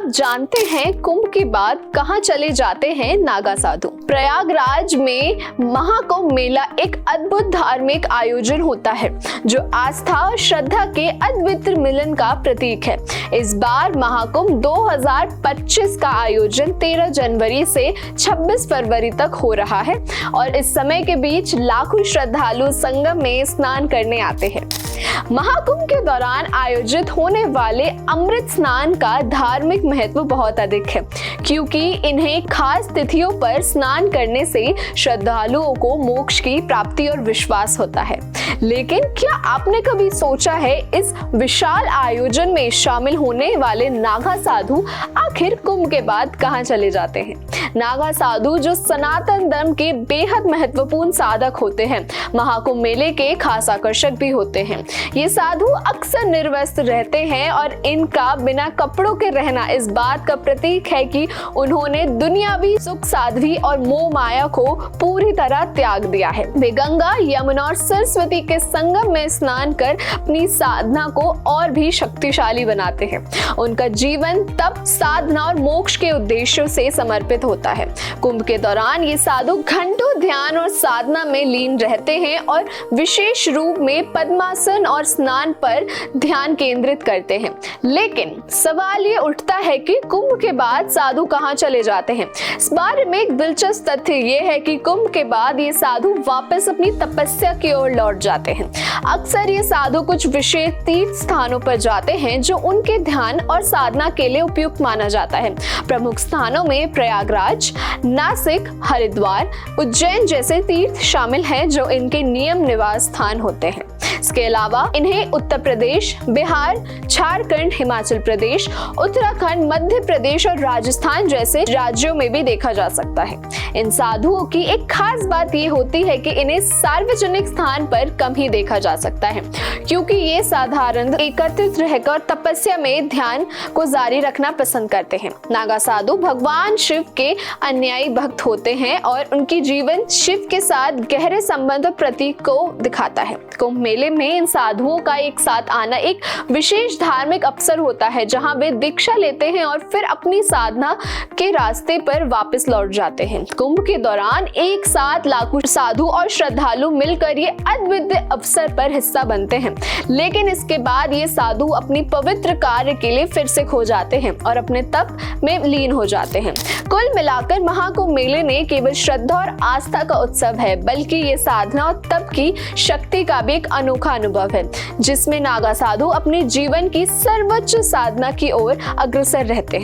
जानते हैं कुंभ के बाद कहां चले जाते हैं नागा साधु। प्रयागराज में महाकुंभ मेला एक अद्भुत धार्मिक आयोजन होता है जो आस्था और श्रद्धा के अद्वितीय मिलन का प्रतीक है। इस बार महाकुंभ 2025 का आयोजन 13 जनवरी से 26 फरवरी तक हो रहा है और इस समय के बीच लाखों श्रद्धालु संगम में स्नान करने आते हैं। महाकुंभ के दौरान आयोजित होने वाले अमृत स्नान का धार्मिक महत्व बहुत अधिक है, क्योंकि इन्हें खास तिथियों पर स्नान करने से श्रद्धालुओं को मोक्ष की प्राप्ति और विश्वास होता है। लेकिन क्या आपने कभी सोचा है इस विशाल आयोजन में शामिल होने वाले नागा साधु आखिर कुंभ के बाद कहां चले जाते हैं? नागा साधु जो सनातन धर्म के बेहद महत्वपूर्ण साधक होते हैं, महाकुंभ मेले के खास आकर्षक भी होते हैं। ये साधु अक्सर निर्वस्त्र रहते हैं और इनका बिना कपड़ों के रहना इस बात का प्रतीक है कि उन्होंने दुनियावी सुख साध्वी और मोह माया को पूरी तरह त्याग दिया है। वे गंगा, यमुना और सरस्वती के संगम में स्नान कर अपनी साधना को और भी शक्तिशाली बनाते हैं। उनका जीवन तप, साधना और मोक्ष के उद्देश्यों से समर्पित होता है। कुंभ के दौरान ये साधु घंटों ध्यान और साधना में लीन रहते हैं और विशेष रूप में पद्मासन और स्नान पर ध्यान केंद्रित करते हैं। लेकिन सवाल ये उठता है कि कुंभ के बाद साधु कहां चले जाते हैं? इस बारे में एक दिलचस्प तथ्य ये है कि कुंभ के बाद ये साधु वापस अपनी तपस्या की ओर लौट जाते हैं। अक्सर ये साधु कुछ विशेष तीर्थ स्थानों पर जाते हैं जो उनके ध्यान और साधना के लिए उपयुक्त माना जाता है। प्रमुख स्थानों में प्रयागराज, नासिक, हरिद्वार, उज्जैन जैसे तीर्थ शामिल हैं जो इनके नियम निवास स्थान होते हैं। इसके अलावा इन्हें उत्तर प्रदेश, बिहार, झारखंड, हिमाचल प्रदेश, उत्तराखंड, मध्य प्रदेश और राजस्थान जैसे राज्यों में भी देखा जा सकता है। इन साधुओं की एक खास बात ये होती है कि इन्हें सार्वजनिक स्थान पर कम ही देखा जा सकता है, क्योंकि ये साधारण एकत्रित रहकर तपस्या में ध्यान को जारी रखना पसंद करते हैं। नागा साधु भगवान शिव के अनुयायी भक्त होते हैं और उनकी जीवन शिव के साथ गहरे संबंध और प्रतीक को दिखाता है। कुंभ मेले में इन साधुओं का एक साथ आना एक विशेष धार्मिक अवसर होता है, जहां वे दीक्षा लेते हैं और फिर अपनी साधना के रास्ते पर वापस लौट जाते हैं। कुंभ के दौरान एक साथ लाखों साधु और श्रद्धालु मिलकर ये अद्वितीय अवसर पर हिस्सा बनते हैं। लेकिन इसके बाद ये साधु अपनी पवित्र कार्य के लिए फिर से खो जाते हैं और अपने तप में लीन हो जाते हैं। कुल मिलाकर महाकुंभ मेले ने केवल श्रद्धा और आस्था का उत्सव है, बल्कि ये साधना और तप की शक्ति का भी एक अनोखा अनुभव है, जिसमें नागा साधु अपने जीवन की सर्वोच्च साधना की ओर अग्रसर रहते हैं।